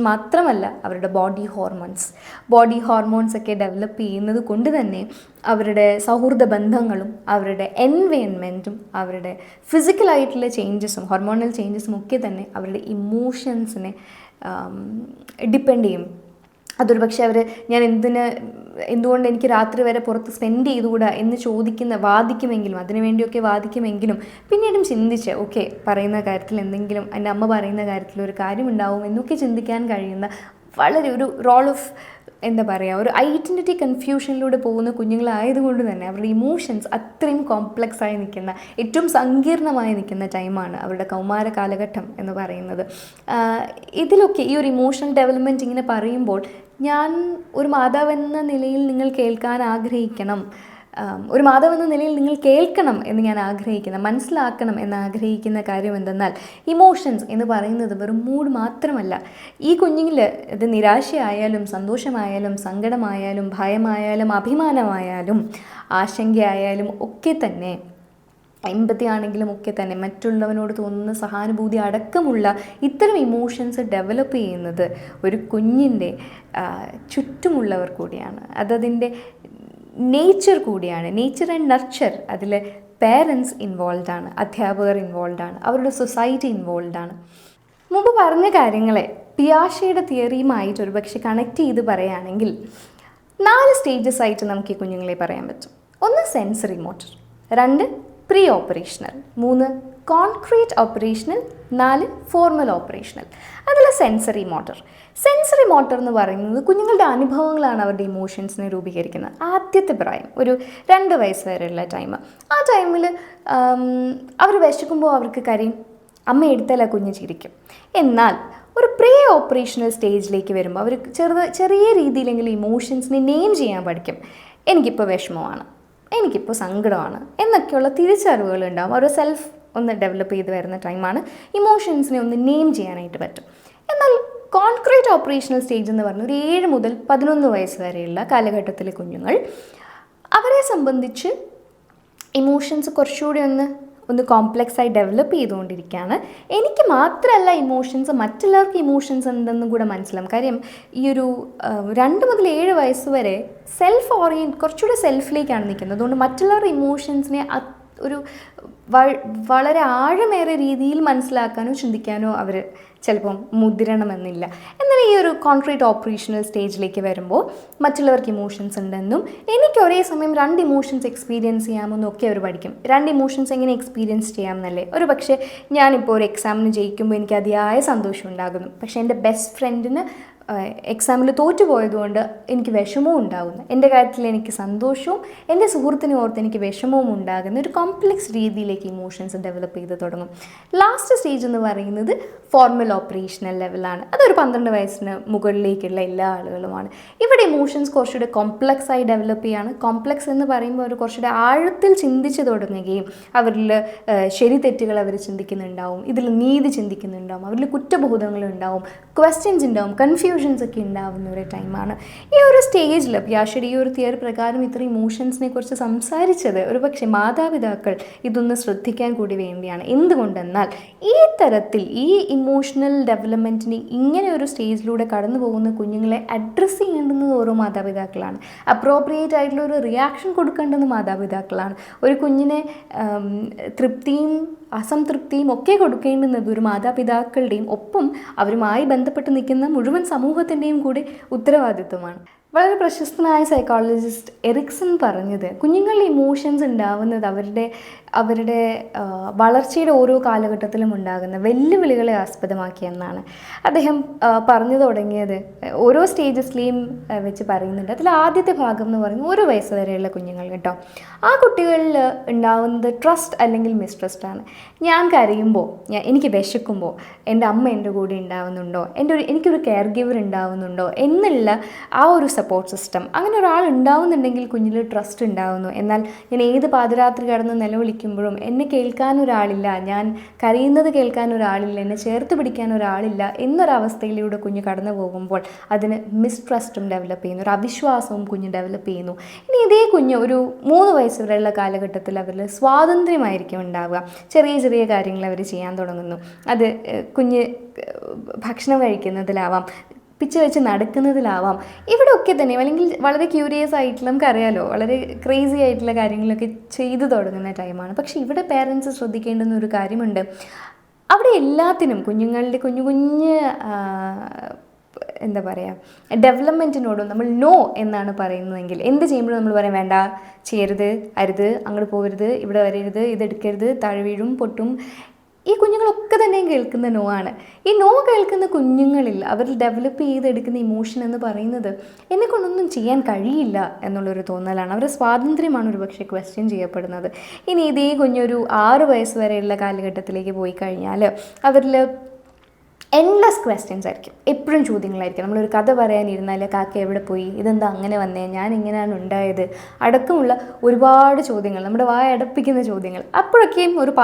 മാത്രമല്ല, അവരുടെ ബോഡി ഹോർമോൺസ് ഒക്കെ ഡെവലപ്പ് ചെയ്യുന്നത് കൊണ്ട് തന്നെ അവരുടെ സൗഹൃദ ബന്ധങ്ങളും അവരുടെ എൻവയൺമെൻറ്റും അവരുടെ ഫിസിക്കലായിട്ടുള്ള ചേഞ്ചസും ഹോർമോണൽ ചേഞ്ചസും ഒക്കെ തന്നെ അവരുടെ ഇമോഷൻസിനെ ഡിപ്പെൻഡ് ചെയ്യും. അതൊരു പക്ഷേ അവർ എന്തുകൊണ്ട് എനിക്ക് രാത്രി വരെ പുറത്ത് സ്പെൻഡ് ചെയ്തുകൂടാ എന്ന് വാദിക്കുമെങ്കിലും, അതിനുവേണ്ടിയൊക്കെ വാദിക്കുമെങ്കിലും പിന്നീടും ചിന്തിച്ച് ഓക്കെ പറയുന്ന കാര്യത്തിൽ എന്തെങ്കിലും, എൻ്റെ അമ്മ പറയുന്ന കാര്യത്തിൽ ഒരു കാര്യമുണ്ടാവും എന്നൊക്കെ ചിന്തിക്കാൻ കഴിയുന്ന വളരെ ഒരു റോൾ ഓഫ് ഒരു ഐഡൻറ്റിറ്റി കൺഫ്യൂഷനിലൂടെ പോകുന്ന കുഞ്ഞുങ്ങളായതുകൊണ്ട് തന്നെ അവരുടെ ഇമോഷൻസ് അത്രയും കോംപ്ലക്സ് ആയി നിൽക്കുന്ന, ഏറ്റവും സങ്കീർണമായി നിൽക്കുന്ന ടൈമാണ് അവരുടെ കൗമാര കാലഘട്ടം എന്ന് പറയുന്നത്. ഇതിലൊക്കെ ഈ ഒരു ഇമോഷണൽ ഡെവലപ്മെൻറ്റ് ഇങ്ങനെ പറയുമ്പോൾ ഞാൻ ഒരു മാതാവെന്ന നിലയിൽ നിങ്ങൾ കേൾക്കാൻ ആഗ്രഹിക്കണം, ഒരു മാതാവെന്ന നിലയിൽ നിങ്ങൾ കേൾക്കണം എന്ന് ഞാൻ മനസ്സിലാക്കണം എന്ന് ആഗ്രഹിക്കുന്ന കാര്യം എന്തെന്നാൽ, ഇമോഷൻസ് എന്ന് പറയുന്നത് വെറും മൂഡ് മാത്രമല്ല. ഈ കുഞ്ഞിൽ ഇത് നിരാശയായാലും സന്തോഷമായാലും സങ്കടമായാലും ഭയമായാലും അഭിമാനമായാലും ആശങ്കയായാലും ഒക്കെ തന്നെ, എമ്പതി ആണെങ്കിലും ഒക്കെ തന്നെ, മറ്റുള്ളവനോട് തോന്നുന്ന സഹാനുഭൂതി അടക്കമുള്ള ഇത്തരം ഇമോഷൻസ് ഡെവലപ്പ് ചെയ്യുന്നത് ഒരു കുഞ്ഞിൻ്റെ ചുറ്റുമുള്ളവർ കൂടിയാണ്. അതതിൻ്റെ നേച്ചർ കൂടിയാണ്. നേച്ചർ ആൻഡ് നർച്ചർ, അതിൽ പേരൻസ് ഇൻവോൾവ് ആണ്, അധ്യാപകർ ഇൻവോൾവ് ആണ്, അവരുടെ സൊസൈറ്റി ഇൻവോൾവ് ആണ്. മുമ്പ് പറഞ്ഞ കാര്യങ്ങളെ പിയാഷയുടെ തിയറിയുമായിട്ട് ഒരു പക്ഷേ കണക്ട് ചെയ്ത് പറയുകയാണെങ്കിൽ 4 സ്റ്റേജസ് ആയിട്ട് നമുക്ക് ഈ കുഞ്ഞുങ്ങളെ പറയാൻ പറ്റും. 1 sensory motor, 2 pre operational, 3 concrete operational, 4 formal operational. അതിൽ സെൻസറി മോട്ടർ എന്ന് പറയുന്നത് കുഞ്ഞുങ്ങളുടെ അനുഭവങ്ങളാണ് അവരുടെ ഇമോഷൻസിനെ രൂപീകരിക്കുന്നത്. ആദ്യത്തെ പ്രായം ഒരു 2 വയസ്സ് വരെയുള്ള ടൈം. ആ ടൈമിൽ അവർ വിശക്കുമ്പോൾ അവർക്ക് കരയും, അമ്മ എടുത്താൽ കുഞ്ഞ് ചിരിക്കും. എന്നാൽ ഒരു പ്രീ ഓപ്പറേഷണൽ സ്റ്റേജിലേക്ക് വരുമ്പോൾ അവർ ചെറിയ രീതിയിലെങ്കിലും ഇമോഷൻസിനെ നെയിം ചെയ്യാൻ പഠിക്കും. എനിക്കിപ്പോൾ വിഷമമാണ്, എനിക്കിപ്പോൾ സങ്കടമാണ് എന്നൊക്കെയുള്ള തിരിച്ചറിവുകൾ ഉണ്ടാകും. ഒരു സെൽഫ് ഒന്ന് ഡെവലപ്പ് ചെയ്ത് വരുന്ന ടൈമാണ്. ഇമോഷൻസിനെ ഒന്ന് നെയിം ചെയ്യാനായിട്ട് പറ്റും. എന്നാൽ കോൺക്രീറ്റ് ഓപ്പറേഷണൽ സ്റ്റേജ് എന്ന് പറഞ്ഞാൽ ഒരു 7 മുതൽ 11 വയസ്സ് വരെയുള്ള കാലഘട്ടത്തിലെ കുഞ്ഞുങ്ങൾ, അവരെ സംബന്ധിച്ച് ഇമോഷൻസ് കുറച്ചുകൂടി ഒന്ന് കോംപ്ലക്സായി ഡെവലപ്പ് ചെയ്തുകൊണ്ടിരിക്കുകയാണ്. എനിക്ക് മാത്രമല്ല ഇമോഷൻസ്, മറ്റുള്ളവർക്ക് ഇമോഷൻസ് ഉണ്ടെന്നും കൂടെ മനസ്സിലാവും. കാര്യം ഈ ഒരു 2 മുതൽ 7 വയസ്സ് വരെ കുറച്ചുകൂടി സെൽഫിലേക്കാണ് നിൽക്കുന്നത്. അതുകൊണ്ട് മറ്റുള്ളവരുടെ ഇമോഷൻസിനെ ഒരു വളരെ ആഴമേറെ രീതിയിൽ മനസ്സിലാക്കാനോ ചിന്തിക്കാനോ അവർ ചിലപ്പം മുതിരണമെന്നില്ല. എന്നാൽ ഈ ഒരു കോൺക്രീറ്റ് ഓപ്പറേഷണൽ സ്റ്റേജിലേക്ക് വരുമ്പോൾ മറ്റുള്ളവർക്ക് ഇമോഷൻസ് ഉണ്ടെന്നും എനിക്ക് ഒരേ സമയം 2 ഇമോഷൻസ് എക്സ്പീരിയൻസ് ചെയ്യാമെന്നും ഒക്കെ അവർ പഠിക്കും. 2 ഇമോഷൻസ് എങ്ങനെ എക്സ്പീരിയൻസ് ചെയ്യാമെന്നല്ലേ. ഒരു പക്ഷേ ഞാനിപ്പോൾ ഒരു എക്സാമിന് ജയിക്കുമ്പോൾ എനിക്ക് അതിയായ സന്തോഷം ഉണ്ടാകുന്നു, പക്ഷേ എൻ്റെ ബെസ്റ്റ് ഫ്രണ്ടിന് എക്സാമിൽ തോറ്റുപോയതുകൊണ്ട് എനിക്ക് വിഷമവും ഉണ്ടാകുന്നു. എൻ്റെ കാര്യത്തിൽ എനിക്ക് സന്തോഷവും എൻ്റെ സുഹൃത്തിനെ ഓർത്ത് എനിക്ക് വിഷമവും ഉണ്ടാകുന്ന ഒരു കോംപ്ലക്സ് രീതിയിലേക്ക് ഇമോഷൻസ് ഡെവലപ്പ് ചെയ്ത് തുടങ്ങും. ലാസ്റ്റ് സ്റ്റേജ് എന്ന് പറയുന്നത് ഫോർമൽ ഓപ്പറേഷണൽ ലെവലാണ്. അതൊരു 12 വയസ്സിന് മുകളിലേക്കുള്ള എല്ലാ ആളുകളുമാണ്. ഇവിടെ ഇമോഷൻസ് കുറച്ചുകൂടെ കോംപ്ലക്സ് ആയി ഡെവലപ്പ് ചെയ്യാണ്. കോംപ്ലക്സ് എന്ന് പറയുമ്പോൾ അവർ കുറച്ചുകൂടെ ആഴത്തിൽ ചിന്തിച്ച് തുടങ്ങുകയും അവരിൽ ശരി തെറ്റുകൾ അവർ ചിന്തിക്കുന്നുണ്ടാവും, ഇതിൽ നീതി ചിന്തിക്കുന്നുണ്ടാവും, അവരിൽ കുറ്റബോധങ്ങളുണ്ടാവും, ക്വസ്റ്റ്യൻസ് ഉണ്ടാവും, കൺഫ്യൂഷൻസ് ഒക്കെ ഉണ്ടാവുന്ന ഒരു ടൈമാണ്. ഈ ഒരു സ്റ്റേജിൽ പിയാഷെയുടെ ഈ ഒരു തിയറി പ്രകാരം ഇത്ര ഇമോഷൻസിനെ കുറിച്ച് സംസാരിച്ചത് ഒരു പക്ഷേ മാതാപിതാക്കൾ ഇതൊന്ന് ശ്രദ്ധിക്കാൻ കൂടി വേണ്ടിയാണ്. എന്തുകൊണ്ടെന്നാൽ ഈ തരത്തിൽ ഈ ഇമോഷണൽ ഡെവലപ്മെൻറ്റിന് ഇങ്ങനെ ഒരു സ്റ്റേജിലൂടെ കടന്നു പോകുന്ന കുഞ്ഞുങ്ങളെ അഡ്രസ്സ് ചെയ്യേണ്ടുന്നത് ഓരോ മാതാപിതാക്കളാണ്. അപ്രോപ്രിയേറ്റ് ആയിട്ടുള്ള ഒരു റിയാക്ഷൻ കൊടുക്കേണ്ടത് മാതാപിതാക്കളാണ്. ഒരു കുഞ്ഞിനെ തൃപ്തിയും അസംതൃപ്തിയും ഒക്കെ കൊടുക്കേണ്ടുന്നത് ഒരു മാതാപിതാക്കളുടെയും ഒപ്പം അവരുമായി ബന്ധപ്പെട്ട് നിൽക്കുന്ന മുഴുവൻ സമൂഹത്തിൻ്റെയും കൂടി ഉത്തരവാദിത്വമാണ്. വളരെ പ്രശസ്തനായ സൈക്കോളജിസ്റ്റ് എറിക്സൺ പറഞ്ഞത് കുഞ്ഞുങ്ങളുടെ ഇമോഷൻസ് ഉണ്ടാവുന്നത് അവരുടെ വളർച്ചയുടെ ഓരോ കാലഘട്ടത്തിലും ഉണ്ടാകുന്ന വെല്ലുവിളികളെ ആസ്പദമാക്കിയെന്നാണ്. അദ്ദേഹം പറഞ്ഞു തുടങ്ങിയത് ഓരോ സ്റ്റേജസിലെയും വെച്ച് പറയുന്നുണ്ട്. അതിൽ ആദ്യത്തെ ഭാഗം എന്ന് പറയുന്നത് 1 വയസ്സ് വരെയുള്ള കുഞ്ഞുങ്ങൾ കേട്ടോ. ആ കുട്ടികളിൽ ഉണ്ടാവുന്നത് ട്രസ്റ്റ് അല്ലെങ്കിൽ മിസ്ട്രസ്റ്റ് ആണ്. ഞാൻ കരയുമ്പോൾ, എനിക്ക് വിശക്കുമ്പോൾ എൻ്റെ അമ്മ എൻ്റെ കൂടെ ഉണ്ടാവുന്നുണ്ടോ, എനിക്കൊരു കെയർ ഗിവർ ഉണ്ടാവുന്നുണ്ടോ എന്നുള്ള ആ ഒരു സപ്പോർട്ട് സിസ്റ്റം, അങ്ങനെ ഒരാൾ ഉണ്ടാവുന്നുണ്ടെങ്കിൽ കുഞ്ഞിൽ ട്രസ്റ്റ് ഉണ്ടാവുന്നു. എന്നാൽ ഞാൻ ഏത് പാതിരാത്രി കടന്ന് നിലവിളിക്കുമ്പോഴും എന്നെ കേൾക്കാൻ ഒരാളില്ല, ഞാൻ കരയുന്നത് കേൾക്കാൻ ഒരാളില്ല, എന്നെ ചേർത്ത് പിടിക്കാൻ ഒരാളില്ല എന്നൊരവസ്ഥയിലൂടെ കുഞ്ഞ് കടന്നു പോകുമ്പോൾ അതിന് മിസ്ട്രസ്റ്റും ഡെവലപ്പ് ചെയ്യുന്നു, ഒരു അവിശ്വാസവും കുഞ്ഞ് ഡെവലപ്പ് ചെയ്യുന്നു. ഇനി ഇതേ കുഞ്ഞ് ഒരു 3 വയസ്സ് വരെയുള്ള കാലഘട്ടത്തിൽ അവരിൽ സ്വാതന്ത്ര്യമായിരിക്കും ഉണ്ടാവുക. ചെറിയ ചെറിയ കാര്യങ്ങൾ അവർ ചെയ്യാൻ തുടങ്ങുന്നു. അത് കുഞ്ഞ് ഭക്ഷണം കഴിക്കുന്നതിലാവാം, പിച്ച് വെച്ച് നടക്കുന്നതിലാവാം, ഇവിടെയൊക്കെ തന്നെ അല്ലെങ്കിൽ വളരെ ക്യൂരിയസ് ആയിട്ടുള്ള, നമുക്കറിയാലോ വളരെ ക്രേസി ആയിട്ടുള്ള കാര്യങ്ങളൊക്കെ ചെയ്തു തുടങ്ങുന്ന ടൈമാണ്. പക്ഷേ ഇവിടെ പേരൻസ് ശ്രദ്ധിക്കേണ്ടുന്ന ഒരു കാര്യമുണ്ട്. അവിടെ എല്ലാത്തിനും കുഞ്ഞുങ്ങളുടെ കുഞ്ഞ് എന്താ പറയുക ഡെവലപ്മെൻറ്റിനോടും നമ്മൾ നോ എന്നാണ് പറയുന്നതെങ്കിൽ എന്ത് ചെയ്യുമ്പോഴും നമ്മൾ പറയാം വേണ്ട, ചെയ്യരുത്, അരുത്, അങ്ങോട്ട് പോകരുത്, ഇവിടെ വരരുത്, ഇതെടുക്കരുത്, താഴെ വീഴും, പൊട്ടും. ഈ കുഞ്ഞുങ്ങളൊക്കെ തന്നെയും കേൾക്കുന്ന നോ ആണ്. ഈ നോ കേൾക്കുന്ന കുഞ്ഞുങ്ങളിൽ അവർ ഡെവലപ്പ് ചെയ്തെടുക്കുന്ന ഇമോഷൻ എന്ന് പറയുന്നത് എന്നെക്കൊണ്ടൊന്നും ചെയ്യാൻ കഴിയില്ല എന്നുള്ളൊരു തോന്നലാണ്. അവരുടെ സ്വാതന്ത്ര്യമാണ് ഒരു പക്ഷേ ക്വസ്റ്റ്യൻ ചെയ്യപ്പെടുന്നത്. ഇനി ഇതേ കുഞ്ഞൊരു 6 വയസ്സ് വരെയുള്ള കാലഘട്ടത്തിലേക്ക് പോയി കഴിഞ്ഞാൽ അവരിൽ എൻലെസ് ക്വസ്റ്റ്യൻസ് ആയിരിക്കും, എപ്പോഴും ചോദ്യങ്ങളായിരിക്കും. നമ്മളൊരു കഥ പറയാനിരുന്നാൽ കാക്ക എവിടെ പോയി, ഇതെന്താ അങ്ങനെ വന്നേ, ഞാൻ ഇങ്ങനെയാണ് ഉണ്ടായത് അടക്കമുള്ള ഒരുപാട് ചോദ്യങ്ങൾ, നമ്മുടെ വായ അടപ്പിക്കുന്ന ചോദ്യങ്ങൾ. അപ്പോഴൊക്കെയും ഒരു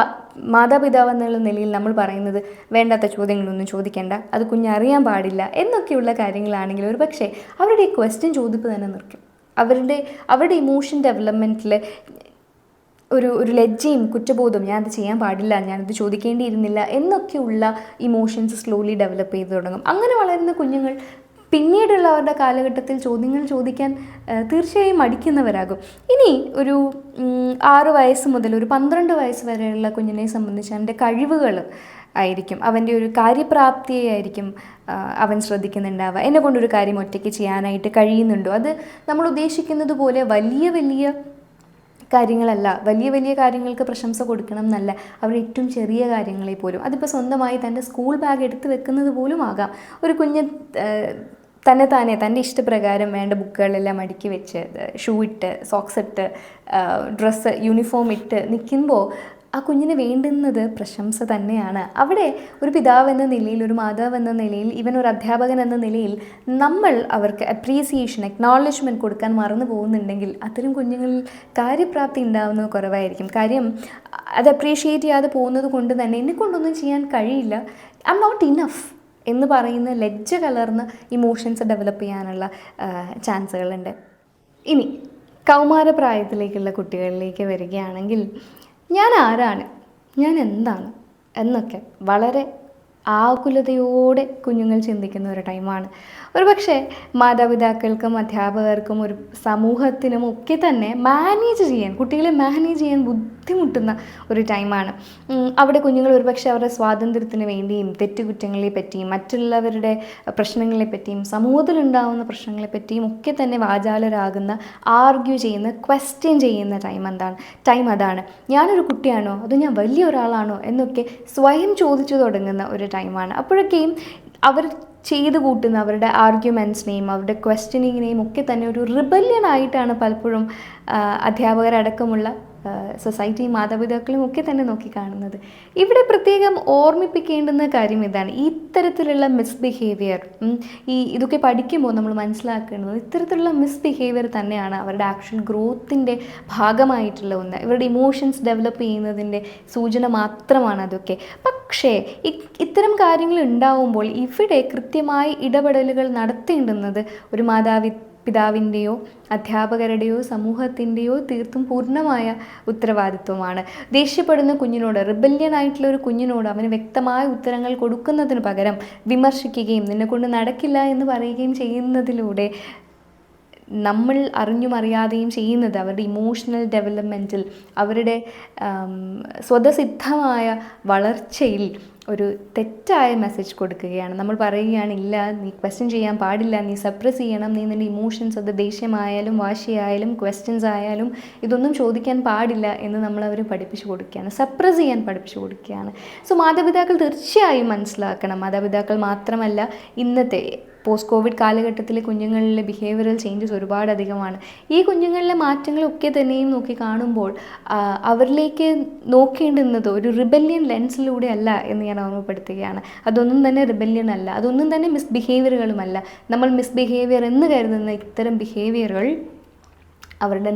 മാതാപിതാവ് എന്നുള്ള നിലയിൽ നമ്മൾ പറയുന്നത് വേണ്ടാത്ത ചോദ്യങ്ങളൊന്നും ചോദിക്കേണ്ട, അത് കുഞ്ഞറിയാൻ പാടില്ല എന്നൊക്കെയുള്ള കാര്യങ്ങളാണെങ്കിൽ ഒരു പക്ഷേ അവരുടെ ഈ ക്വസ്റ്റ്യൻ ചോദിപ്പ് തന്നെ നിർത്തും. അവരുടെ ഇമോഷൻ ഡെവലപ്മെൻറ്റിൽ ഒരു ലജ്ജയും കുറ്റബോധവും, ഞാനത് ചെയ്യാൻ പാടില്ല, ഞാനത് ചോദിക്കേണ്ടിയിരുന്നില്ല എന്നൊക്കെയുള്ള ഇമോഷൻസ് സ്ലോലി ഡെവലപ്പ് ചെയ്ത് തുടങ്ങും. അങ്ങനെ വളരുന്ന കുഞ്ഞുങ്ങൾ പിന്നീടുള്ള അവരുടെ കാലഘട്ടത്തിൽ ചോദ്യങ്ങൾ ചോദിക്കാൻ തീർച്ചയായും മടിക്കുന്നവരാകും. ഇനി ഒരു 6 വയസ്സ് മുതൽ ഒരു 12 വയസ്സ് വരെയുള്ള കുഞ്ഞിനെ സംബന്ധിച്ച് അവൻ്റെ കഴിവുകൾ ആയിരിക്കും, അവൻ്റെ ഒരു കാര്യപ്രാപ്തിയായിരിക്കും അവൻ ശ്രദ്ധിക്കുന്നുണ്ടാവുക. എന്നെ കൊണ്ടൊരു കാര്യം ഒറ്റയ്ക്ക് ചെയ്യാനായിട്ട് കഴിയുന്നുണ്ടോ, അത് നമ്മൾ ഉദ്ദേശിക്കുന്നത് പോലെ വലിയ വലിയ കാര്യങ്ങളല്ല, വലിയ വലിയ കാര്യങ്ങൾക്ക് പ്രശംസ കൊടുക്കണം എന്നല്ല, അവർ ഏറ്റവും ചെറിയ കാര്യങ്ങളെ പോലും, അതിപ്പോൾ സ്വന്തമായി തൻ്റെ സ്കൂൾ ബാഗ് എടുത്ത് വെക്കുന്നത് പോലും ആകാം. ഒരു കുഞ്ഞ് താനെ തൻ്റെ ഇഷ്ടപ്രകാരം വേണ്ട ബുക്കുകളെല്ലാം അടുക്കി വെച്ച്, ഷൂ ഇട്ട്, സോക്സ് ഇട്ട്, ഡ്രസ്സ് യൂണിഫോം ഇട്ട് നിൽക്കുമ്പോൾ ആ കുഞ്ഞിന് വേണ്ടുന്നത് പ്രശംസ തന്നെയാണ്. അവിടെ ഒരു പിതാവ് എന്ന നിലയിൽ, ഒരു മാതാവ് എന്ന നിലയിൽ, ഇവൻ ഒരു അധ്യാപകൻ എന്ന നിലയിൽ നമ്മൾ അവർക്ക് അപ്രീസിയേഷൻ, അക്നോളജ്മെൻറ്റ് കൊടുക്കാൻ മറന്നു പോകുന്നുണ്ടെങ്കിൽ അത്തരം കുഞ്ഞുങ്ങളിൽ കാര്യപ്രാപ്തി ഉണ്ടാകുന്നത് കുറവായിരിക്കും. കാര്യം അത് അപ്രീഷിയേറ്റ് ചെയ്യാതെ പോകുന്നത് കൊണ്ട് തന്നെ എന്നെക്കൊണ്ടൊന്നും ചെയ്യാൻ കഴിയില്ല, ഐ എം നോട്ട് ഇനഫ് എന്ന് പറയുന്ന ലജ്ജ കലർന്ന ഇമോഷൻസ് ഡെവലപ്പ് ചെയ്യാനുള്ള ചാൻസുകളുണ്ട്. ഇനി കൗമാരപ്രായത്തിലേക്കുള്ള കുട്ടികളിലേക്ക് വരികയാണെങ്കിൽ, ഞാൻ ആരാണ്, ഞാൻ എന്താണ് എന്നൊക്കെ വളരെ ആകുലതയോടെ കുഞ്ഞുങ്ങൾ ചിന്തിക്കുന്ന ഒരു ടൈമാണ്. ഒരു പക്ഷേ മാതാപിതാക്കൾക്കും അധ്യാപകർക്കും ഒരു സമൂഹത്തിനും ഒക്കെ തന്നെ കുട്ടികളെ മാനേജ് ചെയ്യാൻ ബുദ്ധിമുട്ടുന്ന ഒരു ടൈമാണ്. അവിടെ കുഞ്ഞുങ്ങൾ ഒരു പക്ഷേ അവരുടെ സ്വാതന്ത്ര്യത്തിന് വേണ്ടിയും തെറ്റുകുറ്റങ്ങളെ പറ്റിയും മറ്റുള്ളവരുടെ പ്രശ്നങ്ങളെ പറ്റിയും സമൂഹത്തിലുണ്ടാകുന്ന പ്രശ്നങ്ങളെ പറ്റിയും ഒക്കെ തന്നെ വാചാലരാകുന്ന, ആർഗ്യൂ ചെയ്യുന്ന, ക്വസ്റ്റ്യൻ ചെയ്യുന്ന ടൈം അതാണ്. ഞാനൊരു കുട്ടിയാണോ അതോ ഞാൻ വലിയ ഒരാളാണോ എന്നൊക്കെ സ്വയം ചോദിച്ചു തുടങ്ങുന്ന ഒരു ടൈമാണ്. അപ്പോഴൊക്കെയും അവർ ചെയ്തു കൂട്ടുന്ന അവരുടെ ആർഗ്യുമെൻറ്റ്സിനെയും അവരുടെ ക്വസ്റ്റ്യനിങ്ങിനെയും ഒക്കെ തന്നെ ഒരു റിബല്യനായിട്ടാണ് പലപ്പോഴും അധ്യാപകരടക്കമുള്ള സൊസൈറ്റിയും മാതാപിതാക്കളും ഒക്കെ തന്നെ നോക്കിക്കാണുന്നത്. ഇവിടെ പ്രത്യേകം ഓർമ്മിപ്പിക്കേണ്ടുന്ന കാര്യം ഇതാണ്, ഇത്തരത്തിലുള്ള മിസ്ബിഹേവിയർ, ഇതൊക്കെ പഠിക്കുമ്പോൾ നമ്മൾ മനസ്സിലാക്കേണ്ടത് ഇത്തരത്തിലുള്ള മിസ്ബിഹേവിയർ തന്നെയാണ് അവരുടെ ആക്ച്വൽ ഗ്രോത്തിൻ്റെ ഭാഗമായിട്ടുള്ള ഒന്ന്. ഇവരുടെ ഇമോഷൻസ് ഡെവലപ്പ് ചെയ്യുന്നതിൻ്റെ സൂചന മാത്രമാണ് അതൊക്കെ. പക്ഷേ ഇത്തരം കാര്യങ്ങൾ ഉണ്ടാവുമ്പോൾ ഇവിടെ കൃത്യമായി ഇടപെടലുകൾ നടത്തേണ്ടുന്നത് ഒരു പിതാവിൻ്റെയോ അധ്യാപകരുടെയോ സമൂഹത്തിൻ്റെയോ തീർത്തും പൂർണ്ണമായ ഉത്തരവാദിത്വമാണ്. ദേഷ്യപ്പെടുന്ന കുഞ്ഞിനോട്, റിബല്യനായിട്ടുള്ള ഒരു കുഞ്ഞിനോട് അവന് വ്യക്തമായ ഉത്തരങ്ങൾ കൊടുക്കുന്നതിന് പകരം വിമർശിക്കുകയും നിന്നെക്കൊണ്ട് നടക്കില്ല എന്ന് പറയുകയും ചെയ്യുന്നതിലൂടെ നമ്മൾ അറിഞ്ഞും അറിയാതെയും ചെയ്യുന്നത് അവരുടെ ഇമോഷണൽ ഡെവലപ്മെൻറ്റിൽ, അവരുടെ സ്വതസിദ്ധമായ വളർച്ചയിൽ ഒരു തെറ്റായ മെസ്സേജ് കൊടുക്കുകയാണ്. നമ്മൾ പറയുകയാണ്, ഇല്ല നീ ക്വസ്റ്റ്യൻ ചെയ്യാൻ പാടില്ല, നീ സപ്രസ് ചെയ്യണം, നീ നിൻ്റെ ഇമോഷൻസ്, അത് ദേഷ്യമായാലും വാശിയായാലും ക്വസ്റ്റ്യൻസ് ആയാലും ഇതൊന്നും ചോദിക്കാൻ പാടില്ല എന്ന് നമ്മളവർ പഠിപ്പിച്ചു കൊടുക്കുകയാണ്, സപ്രസ് ചെയ്യാൻ പഠിപ്പിച്ചു കൊടുക്കുകയാണ്. സോ മാതാപിതാക്കൾ തീർച്ചയായും മനസ്സിലാക്കണം. മാതാപിതാക്കൾ മാത്രമല്ല, ഇന്നത്തെ പോസ്റ്റ് കോവിഡ് കാലഘട്ടത്തിലെ കുഞ്ഞുങ്ങളിലെ ബിഹേവിയറൽ ചേഞ്ചസ് ഒരുപാടധികമാണ്. ഈ കുഞ്ഞുങ്ങളിലെ മാറ്റങ്ങളൊക്കെ തന്നെയും നോക്കി കാണുമ്പോൾ അവരിലേക്ക് നോക്കേണ്ടുന്നത് ഒരു റിബല്യൻ ലെൻസിലൂടെ അല്ല എന്ന് ഞാൻ ഓർമ്മപ്പെടുത്തുകയാണ്. അതൊന്നും തന്നെ റിബല്യൻ അല്ല, അതൊന്നും തന്നെ മിസ്ബിഹേവിയറുകളുമല്ല. നമ്മൾ മിസ്ബിഹേവിയർ എന്ന് കരുതുന്ന ഇത്തരം ബിഹേവിയറുകൾ അവരുടെ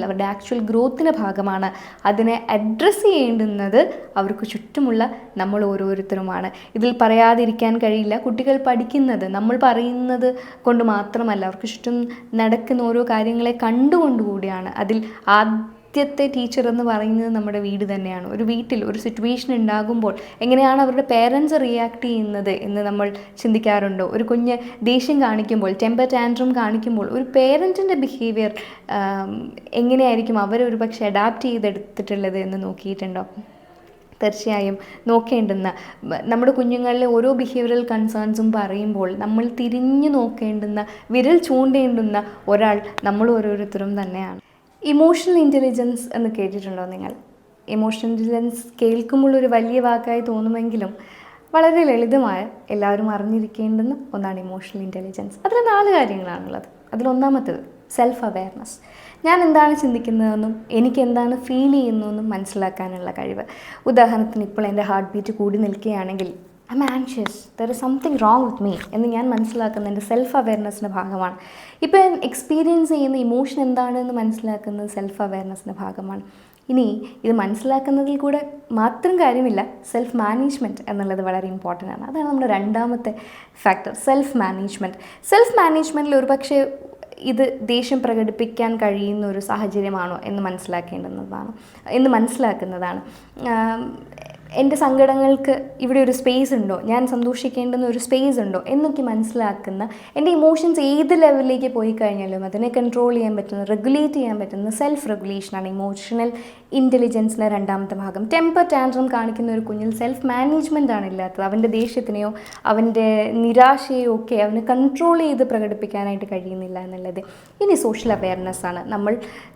അവരുടെ ആക്ച്വൽ ഗ്രോത്തിൻ്റെ ഭാഗമാണ്. അതിനെ അഡ്രസ്സ് ചെയ്യേണ്ടുന്നത് അവർക്ക് ചുറ്റുമുള്ള നമ്മൾ ഓരോരുത്തരുമാണ്. ഇതിൽ പറയാതിരിക്കാൻ കഴിയില്ല, കുട്ടികൾ പഠിക്കുന്നത് നമ്മൾ പറയുന്നത് കൊണ്ട് മാത്രമല്ല, അവർക്ക് ചുറ്റും നടക്കുന്ന ഓരോ കാര്യങ്ങളെ കണ്ടുകൊണ്ടുകൂടിയാണ്. അതിൽ ആദ്യത്തെ ടീച്ചർ എന്ന് പറയുന്നത് നമ്മുടെ വീട് തന്നെയാണ്. ഒരു വീട്ടിൽ ഒരു സിറ്റുവേഷൻ ഉണ്ടാകുമ്പോൾ എങ്ങനെയാണ് അവരുടെ പേരൻസ് റിയാക്ട് ചെയ്യുന്നത് എന്ന് നമ്മൾ ചിന്തിക്കാറുണ്ടോ? ഒരു കുഞ്ഞ് ദേഷ്യം കാണിക്കുമ്പോൾ, ടെമ്പർ ടാൻട്രം കാണിക്കുമ്പോൾ ഒരു പേരൻറ്റിൻ്റെ ബിഹേവിയർ എങ്ങനെയായിരിക്കും അവരൊരു പക്ഷേ അഡാപ്റ്റ് ചെയ്തെടുത്തിട്ടുള്ളത് എന്ന് നോക്കിയിട്ടുണ്ടോ? തീർച്ചയായും നോക്കേണ്ടുന്ന, നമ്മുടെ കുഞ്ഞുങ്ങളിലെ ഓരോ ബിഹേവിയറൽ കൺസേൺസും പറയുമ്പോൾ നമ്മൾ തിരിഞ്ഞു നോക്കേണ്ടുന്ന, വിരൽ ചൂണ്ടേണ്ടുന്ന ഒരാൾ നമ്മൾ ഓരോരുത്തരും തന്നെയാണ്. ഇമോഷണൽ ഇൻ്റലിജൻസ് എന്ന് കേട്ടിട്ടുണ്ടോ നിങ്ങൾ? ഇമോഷണൽ ഇൻ്റലിജൻസ് കേൾക്കുമ്പോൾ ഒരു വലിയ വാക്കായി തോന്നുമെങ്കിലും വളരെ ലളിതമായ, എല്ലാവരും അറിഞ്ഞിരിക്കേണ്ടുന്ന ഒന്നാണ് ഇമോഷണൽ ഇൻ്റലിജൻസ്. അതിൽ 4 കാര്യങ്ങളാണുള്ളത്. അതിലൊന്നാമത്തേത് സെൽഫ് അവെയർനെസ്. ഞാൻ എന്താണ് ചിന്തിക്കുന്നതെന്നും എനിക്ക് എന്താണ് ഫീൽ ചെയ്യുന്നതെന്നും മനസ്സിലാക്കാനുള്ള കഴിവ്. ഉദാഹരണത്തിന്, ഇപ്പോൾ എൻ്റെ ഹാർട്ട് ബീറ്റ് കൂടി നിൽക്കുകയാണെങ്കിൽ I M anxious, there is something wrong with me എന്ന് ഞാൻ മനസ്സിലാക്കുന്ന എൻ്റെ സെൽഫ് അവെയർനെസ്സിൻ്റെ ഭാഗമാണ്. ഇപ്പോൾ എക്സ്പീരിയൻസ് ചെയ്യുന്ന ഇമോഷൻ എന്താണെന്ന് മനസ്സിലാക്കുന്നത് സെൽഫ് അവെയർനെസ്സിൻ്റെ ഭാഗമാണ്. ഇനി ഇത് മനസ്സിലാക്കുന്നതിൽ കൂടെ മാത്രം കാര്യമില്ല, സെൽഫ് മാനേജ്മെൻറ്റ് എന്നുള്ളത് വളരെ ഇമ്പോർട്ടൻ്റ് ആണ്. അതാണ് നമ്മുടെ രണ്ടാമത്തെ ഫാക്ടർ, സെൽഫ് മാനേജ്മെൻറ്റ്. സെൽഫ് മാനേജ്മെൻറ്റിൽ ഒരു പക്ഷേ ഇത് ദേഷ്യം പ്രകടിപ്പിക്കാൻ കഴിയുന്ന ഒരു സാഹചര്യമാണോ എന്ന് മനസ്സിലാക്കുന്നതാണ്. എൻ്റെ സങ്കടങ്ങൾക്ക് ഇവിടെ ഒരു സ്പേസ് ഉണ്ടോ, ഞാൻ സന്തോഷിക്കേണ്ടുന്ന ഒരു സ്പേസ് ഉണ്ടോ എന്നൊക്കെ മനസ്സിലാക്കുന്ന, എൻ്റെ ഇമോഷൻസ് ഏത് ലെവലിലേക്ക് പോയി കഴിഞ്ഞാലും അതിനെ കൺട്രോൾ ചെയ്യാൻ പറ്റുന്ന, റെഗുലേറ്റ് ചെയ്യാൻ പറ്റുന്ന സെൽഫ് റെഗുലേഷനാണ് ഇമോഷണൽ ഇൻ്റലിജൻസിലെ രണ്ടാമത്തെ ഭാഗം. ടെമ്പർ ടാൻട്രം കാണിക്കുന്ന ഒരു കുഞ്ഞിൽ സെൽഫ് മാനേജ്മെൻ്റ് ആണ് ഇല്ലാത്തത്. അവൻ്റെ ദേഷ്യത്തിനെയോ അവൻ്റെ നിരാശയോ ഒക്കെ അവന് കൺട്രോൾ ചെയ്ത് പ്രകടിപ്പിക്കാനായിട്ട് കഴിയുന്നില്ല എന്നുള്ളത്. ഇനി സോഷ്യൽ അവെയർനെസ് ആണ്. നമ്മൾ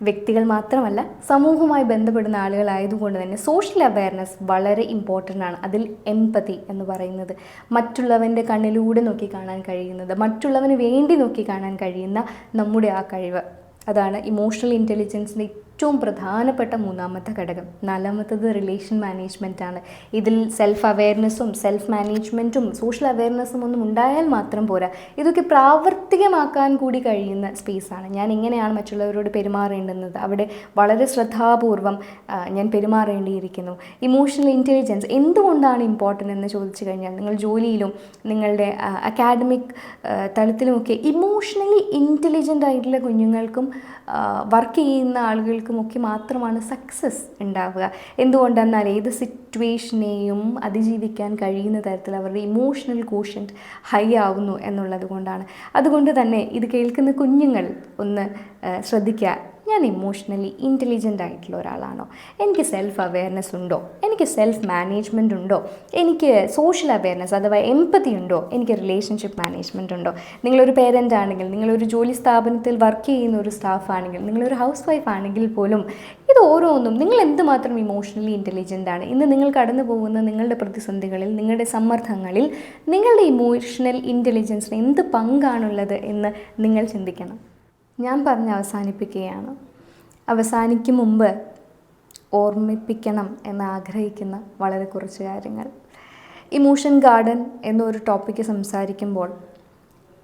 വ്യക്തികൾ മാത്രമല്ല, സമൂഹവുമായി ബന്ധപ്പെടുന്ന ആളുകളായതുകൊണ്ട് തന്നെ സോഷ്യൽ അവെയർനെസ് വളരെ ഇമ്പോർട്ടൻ്റ് ആണ്. അതിൽ എംപതി എന്ന് പറയുന്നത് മറ്റുള്ളവൻ്റെ കണ്ണിലൂടെ നോക്കി കാണാൻ കഴിയുന്നത്, മറ്റുള്ളവന് വേണ്ടി നോക്കി കാണാൻ കഴിയുന്ന നമ്മുടെ ആ കഴിവ്, അതാണ് ഇമോഷണൽ ഇൻ്റലിജൻസിൻ്റെ ഏറ്റവും പ്രധാനപ്പെട്ട മൂന്നാമത്തെ ഘടകം. നാലാമത്തത് റിലേഷൻ മാനേജ്മെൻ്റ് ആണ്. ഇതിൽ സെൽഫ് അവെയർനെസ്സും സെൽഫ് മാനേജ്മെൻറ്റും സോഷ്യൽ അവെയർനെസ്സും ഒന്നും ഉണ്ടായാൽ മാത്രം പോരാ, ഇതൊക്കെ പ്രാവർത്തികമാക്കാൻ കൂടി കഴിയുന്ന സ്പേസാണ്. ഞാൻ എങ്ങനെയാണ് മറ്റുള്ളവരോട് പെരുമാറേണ്ടുന്നത്, അവിടെ വളരെ ശ്രദ്ധാപൂർവം ഞാൻ പെരുമാറേണ്ടിയിരിക്കുന്നു. ഇമോഷണൽ ഇൻ്റലിജൻസ് എന്തുകൊണ്ടാണ് ഇമ്പോർട്ടൻ്റ് എന്ന് ചോദിച്ചു കഴിഞ്ഞാൽ, നിങ്ങൾ ജോലിയിലും നിങ്ങളുടെ അക്കാഡമിക് തലത്തിലുമൊക്കെ ഇമോഷണലി ഇൻ്റലിജൻ്റ് ആയിട്ടുള്ള കുഞ്ഞുങ്ങൾക്കും വർക്ക് ചെയ്യുന്ന ആളുകൾക്കുമൊക്കെ മാത്രമാണ് സക്സസ് ഉണ്ടാവുക. എന്തുകൊണ്ടെന്നാൽ ഏത് സിറ്റുവേഷനെയും അതിജീവിക്കാൻ കഴിയുന്ന തരത്തിൽ അവരുടെ ഇമോഷണൽ കോഷ്യൻറ്റ് ഹൈ ആവുന്നു എന്നുള്ളത് കൊണ്ടാണ്. അതുകൊണ്ട് തന്നെ ഇത് കേൾക്കുന്ന കുഞ്ഞുങ്ങൾ ഒന്ന് ശ്രദ്ധിക്കുക, ഞാൻ ഇമോഷണലി ഇൻ്റലിജൻ്റ് ആയിട്ടുള്ള ഒരാളാണോ, എനിക്ക് സെൽഫ് അവെയർനെസ് ഉണ്ടോ, എനിക്ക് സെൽഫ് മാനേജ്മെൻ്റ് ഉണ്ടോ, എനിക്ക് സോഷ്യൽ അവെയർനെസ് അഥവാ എംപതി ഉണ്ടോ, എനിക്ക് റിലേഷൻഷിപ്പ് മാനേജ്മെൻ്റ് ഉണ്ടോ. നിങ്ങളൊരു പേരൻ്റ് ആണെങ്കിൽ, നിങ്ങളൊരു ജോലി സ്ഥാപനത്തിൽ വർക്ക് ചെയ്യുന്ന ഒരു സ്റ്റാഫ് ആണെങ്കിൽ, നിങ്ങളൊരു ഹൗസ് വൈഫ് ആണെങ്കിൽ പോലും ഇത് ഓരോന്നും നിങ്ങൾ എന്തുമാത്രം ഇമോഷണലി ഇൻ്റലിജൻ്റ് ആണ്. ഇന്ന് നിങ്ങൾ കടന്നു പോകുന്ന നിങ്ങളുടെ പ്രതിസന്ധികളിൽ, നിങ്ങളുടെ സമ്മർദ്ദങ്ങളിൽ നിങ്ങളുടെ ഇമോഷണൽ ഇൻ്റലിജൻസിന് എന്ത് പങ്കാണുള്ളത് എന്ന് നിങ്ങൾ ചിന്തിക്കണം. ഞാൻ പറഞ്ഞ് അവസാനിപ്പിക്കുകയാണ്. അവസാനിക്കും മുമ്പ് ഓർമ്മിപ്പിക്കണം എന്നാഗ്രഹിക്കുന്ന വളരെ കുറച്ച് കാര്യങ്ങൾ. ഇമോഷൻ ഗാർഡൻ എന്നൊരു ടോപ്പിക്ക് സംസാരിക്കുമ്പോൾ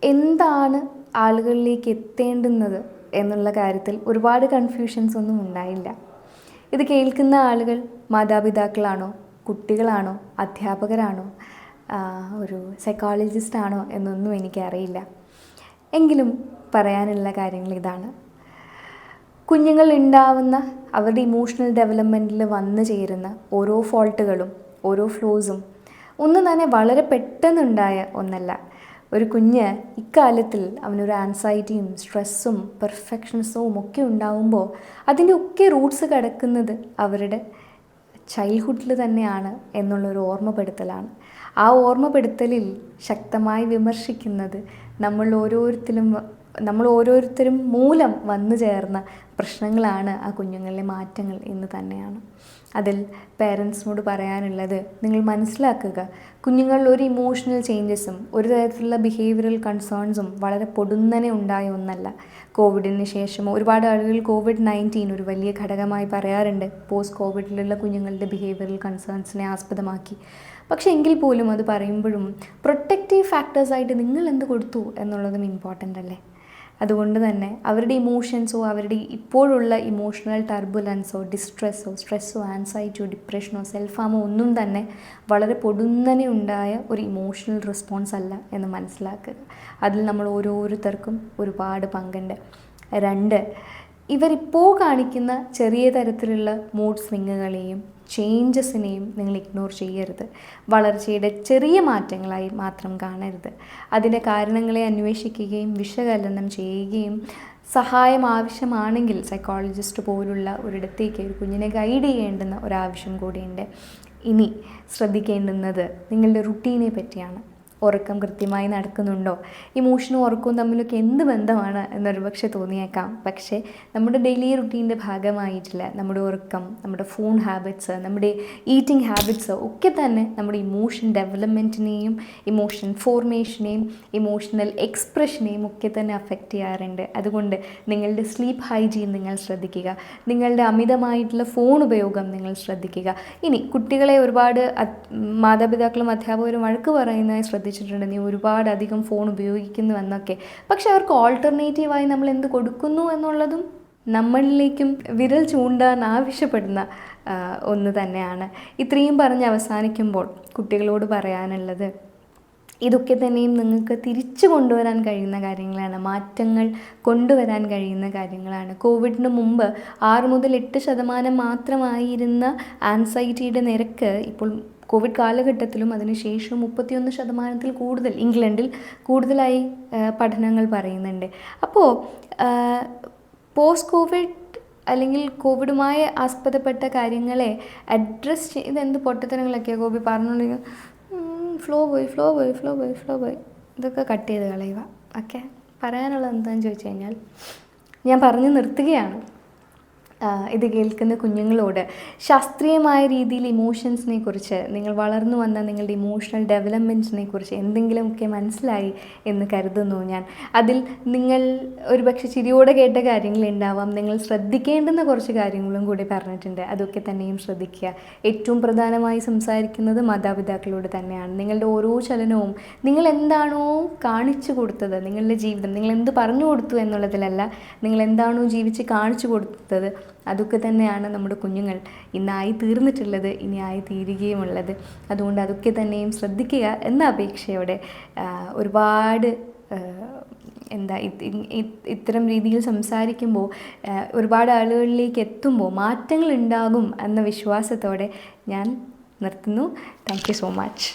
എന്താണ് ആളുകളിലേക്ക് എത്തേണ്ടുന്നത് എന്നുള്ള കാര്യത്തിൽ ഒരുപാട് കൺഫ്യൂഷൻസ് ഒന്നും ഉണ്ടായില്ല. ഇത് കേൾക്കുന്ന ആളുകൾ മാതാപിതാക്കളാണോ, കുട്ടികളാണോ, അധ്യാപകരാണോ, ഒരു സൈക്കോളജിസ്റ്റാണോ എന്നൊന്നും എനിക്കറിയില്ല. എങ്കിലും പറയാനുള്ള കാര്യങ്ങൾ ഇതാണ്. കുഞ്ഞുങ്ങൾ ഉണ്ടാവുന്ന അവരുടെ ഇമോഷണൽ ഡെവലപ്മെൻറ്റിൽ വന്നു ചേരുന്ന ഓരോ ഫോൾട്ടുകളും ഓരോ ഫ്ലോസും ഒന്നും തന്നെ വളരെ പെട്ടെന്നുണ്ടായ ഒന്നല്ല. ഒരു കുഞ്ഞ് ഇക്കാലത്തിൽ അവനൊരു ആൻസൈറ്റിയും സ്ട്രെസ്സും പെർഫെക്ഷനിസവും ഒക്കെ ഉണ്ടാവുമ്പോൾ അതിൻ്റെ ഒക്കെ റൂട്ട്സ് കിടക്കുന്നത് അവരുടെ ചൈൽഡ്ഹുഡിൽ തന്നെയാണ് എന്നുള്ളൊരു ഓർമ്മപ്പെടുത്തലാണ്. ആ ഓർമ്മപ്പെടുത്തലിൽ ശക്തമായി വിമർശിക്കുന്നത് നമ്മൾ ഓരോരുത്തരും മൂലം വന്നു ചേർന്ന പ്രശ്നങ്ങളാണ് ആ കുഞ്ഞുങ്ങളിലെ മാറ്റങ്ങൾ എന്ന് തന്നെയാണ്. അതിൽ പേരൻസിനോട് പറയാനുള്ളത്, നിങ്ങൾ മനസ്സിലാക്കുക, കുഞ്ഞുങ്ങളിൽ ഒരു ഇമോഷണൽ ചേഞ്ചസും ഒരു തരത്തിലുള്ള ബിഹേവിയറൽ കൺസേൺസും വളരെ പൊടുന്നനെ ഉണ്ടായ ഒന്നല്ല. കോവിഡിന് ശേഷം ഒരുപാട് ആളുകൾ COVID-19 ഒരു വലിയ ഘടകമായി പറയാറുണ്ട് പോസ്റ്റ് കോവിഡിലുള്ള കുഞ്ഞുങ്ങളുടെ ബിഹേവിയറൽ കൺസേൺസിനെ ആസ്പദമാക്കി. പക്ഷേ എങ്കിൽ പോലും അത് പറയുമ്പോഴും പ്രൊട്ടക്റ്റീവ് ഫാക്ടേഴ്സായിട്ട് നിങ്ങൾ എന്ത് കൊടുത്തു എന്നുള്ളതും ഇമ്പോർട്ടൻ്റ് അല്ലേ. അതുകൊണ്ട് തന്നെ അവരുടെ ഇമോഷൻസോ അവരുടെ ഇപ്പോഴുള്ള ഇമോഷണൽ ടർബുലൻസോ ഡിസ്ട്രെസ്സോ സ്ട്രെസ്സോ ആൻസൈറ്റിയോ ഡിപ്രഷനോ സെൽഫ് ഹാമോ ഒന്നും തന്നെ വളരെ പൊടുന്നനെ ഉണ്ടായ ഒരു ഇമോഷണൽ റെസ്പോൺസ് അല്ല എന്ന് മനസ്സിലാക്കുക. അതിൽ നമ്മൾ ഓരോരുത്തർക്കും ഒരുപാട് പങ്കുണ്ട്. 2, ഇവരിപ്പോൾ കാണിക്കുന്ന ചെറിയ തരത്തിലുള്ള മൂഡ് സ്വിങ്ങുകളെയും ചേഞ്ചസിനെയും നിങ്ങൾ ഇഗ്നോർ ചെയ്യരുത്. വളർച്ചയുടെ ചെറിയ മാറ്റങ്ങളായി മാത്രം കാണരുത്. അതിൻ്റെ കാരണങ്ങളെ അന്വേഷിക്കുകയും വിശകലനം ചെയ്യുകയും സഹായം ആവശ്യമാണെങ്കിൽ സൈക്കോളജിസ്റ്റ് പോലുള്ള ഒരിടത്തേക്ക് ഒരു കുഞ്ഞിനെ ഗൈഡ് ചെയ്യേണ്ടുന്ന ഒരാവശ്യം കൂടിയുണ്ട്. ഇനി ശ്രദ്ധിക്കേണ്ടുന്നത് നിങ്ങളുടെ റുട്ടീനെ പറ്റിയാണ്. ഉറക്കം കൃത്യമായി നടക്കുന്നുണ്ടോ? ഇമോഷനും ഉറക്കവും തമ്മിലൊക്കെ എന്ത് ബന്ധമാണ് എന്നൊരു പക്ഷേ തോന്നിയേക്കാം. പക്ഷേ നമ്മുടെ ഡെയിലി റുട്ടീൻ്റെ ഭാഗമായിട്ടുള്ള നമ്മുടെ ഉറക്കം, നമ്മുടെ ഫോൺ ഹാബിറ്റ്സ്, നമ്മുടെ ഈറ്റിംഗ് ഹാബിറ്റ്സ് ഒക്കെ തന്നെ നമ്മുടെ ഇമോഷൻ ഡെവലപ്മെൻറ്റിനെയും ഇമോഷൻ ഫോർമേഷനെയും ഇമോഷണൽ എക്സ്പ്രഷനെയും ഒക്കെ തന്നെ അഫക്റ്റ് ചെയ്യാറുണ്ട്. അതുകൊണ്ട് നിങ്ങളുടെ സ്ലീപ്പ് ഹൈജീൻ നിങ്ങൾ ശ്രദ്ധിക്കുക. നിങ്ങളുടെ അമിതമായിട്ടുള്ള ഫോൺ ഉപയോഗം നിങ്ങൾ ശ്രദ്ധിക്കുക. ഇനി കുട്ടികളെ ഒരുപാട് മാതാപിതാക്കളും അധ്യാപകരും വഴക്ക് പറയുന്നതായി ശ്രദ്ധിച്ചിട്ടുണ്ട്, നീ ഒരുപാട് അധികം ഫോൺ ഉപയോഗിക്കുന്നു എന്നൊക്കെ. പക്ഷെ അവർക്ക് ഓൾട്ടർനേറ്റീവായി നമ്മൾ എന്ത് കൊടുക്കുന്നു എന്നുള്ളതും നമ്മളിലേക്കും വിരൽ ചൂണ്ടാൻ ആവശ്യപ്പെടുന്ന ഒന്ന് തന്നെയാണ്. ഇത്രയും പറഞ്ഞ് അവസാനിക്കുമ്പോൾ കുട്ടികളോട് പറയാനുള്ളത്, ഇതൊക്കെ തന്നെയും നിങ്ങൾക്ക് തിരിച്ചു കൊണ്ടുവരാൻ കഴിയുന്ന കാര്യങ്ങളാണ്, മാറ്റങ്ങൾ കൊണ്ടുവരാൻ കഴിയുന്ന കാര്യങ്ങളാണ്. കോവിഡിന് മുമ്പ് 6 മുതൽ 8% മാത്രമായിരുന്ന ആൻസൈറ്റിയുടെ നിരക്ക് ഇപ്പോൾ കോവിഡ് കാലഘട്ടത്തിലും അതിനുശേഷം 31% കൂടുതൽ, ഇംഗ്ലണ്ടിൽ കൂടുതലായി പഠനങ്ങൾ പറയുന്നുണ്ട്. അപ്പോൾ പോസ്റ്റ് കോവിഡ് അല്ലെങ്കിൽ കോവിഡുമായി ആസ്പദപ്പെട്ട കാര്യങ്ങളെ അഡ്രസ്സ് ചെയ്ത് എന്ത് പൊട്ടത്തരങ്ങളൊക്കെയാണ് ഗോപി പറഞ്ഞുകൊണ്ടെങ്കിൽ ഫ്ലോ പോയി ഇതൊക്കെ കട്ട് ചെയ്ത് കളയുക. ഓക്കെ, പറയാനുള്ളത് എന്താണെന്ന് ചോദിച്ചു കഴിഞ്ഞാൽ ഞാൻ പറഞ്ഞു നിർത്തുകയാണ്. ഇത് കേൾക്കുന്ന കുഞ്ഞുങ്ങളോട് ശാസ്ത്രീയമായ രീതിയിൽ ഇമോഷൻസിനെ കുറിച്ച്, നിങ്ങൾ വളർന്നു വന്ന നിങ്ങളുടെ ഇമോഷണൽ ഡെവലപ്മെൻറ്റ്സിനെ കുറിച്ച് എന്തെങ്കിലുമൊക്കെ മനസ്സിലായി എന്ന് കരുതുന്നു ഞാൻ. അതിൽ നിങ്ങൾ ഒരുപക്ഷെ ചിരിയോടെ കേട്ട കാര്യങ്ങളുണ്ടാവാം, നിങ്ങൾ ശ്രദ്ധിക്കേണ്ടുന്ന കുറച്ച് കാര്യങ്ങളും കൂടി പറഞ്ഞിട്ടുണ്ട്. അതൊക്കെ തന്നെയും ശ്രദ്ധിക്കുക. ഏറ്റവും പ്രധാനമായി സംസാരിക്കുന്നത് മാതാപിതാക്കളോട് തന്നെയാണ്. നിങ്ങളുടെ ഓരോ ചലനവും നിങ്ങൾ എന്താണോ കാണിച്ചു കൊടുത്തത്, നിങ്ങളുടെ ജീവിതം നിങ്ങൾ എന്ത് പറഞ്ഞു കൊടുത്തു എന്നുള്ളതിലല്ല, നിങ്ങൾ എന്താണോ ജീവിച്ച് കാണിച്ചു കൊടുത്തത് അതൊക്കെ തന്നെയാണ് നമ്മുടെ കുഞ്ഞുങ്ങൾ ഇന്നായി തീർന്നിട്ടുള്ളത്, ഇനി ആയി തീരുകയുമുള്ളത്. അതുകൊണ്ട് അതൊക്കെ തന്നെയും ശ്രദ്ധിക്കുക എന്ന അപേക്ഷയോടെ ഒരുപാട് ഇത്തരം രീതിയിൽ സംസാരിക്കുമ്പോൾ ഒരുപാട് ആളുകളിലേക്ക് എത്തുമ്പോൾ മാറ്റങ്ങൾ ഉണ്ടാകും എന്ന വിശ്വാസത്തോടെ ഞാൻ നിർത്തുന്നു. Thank you so much.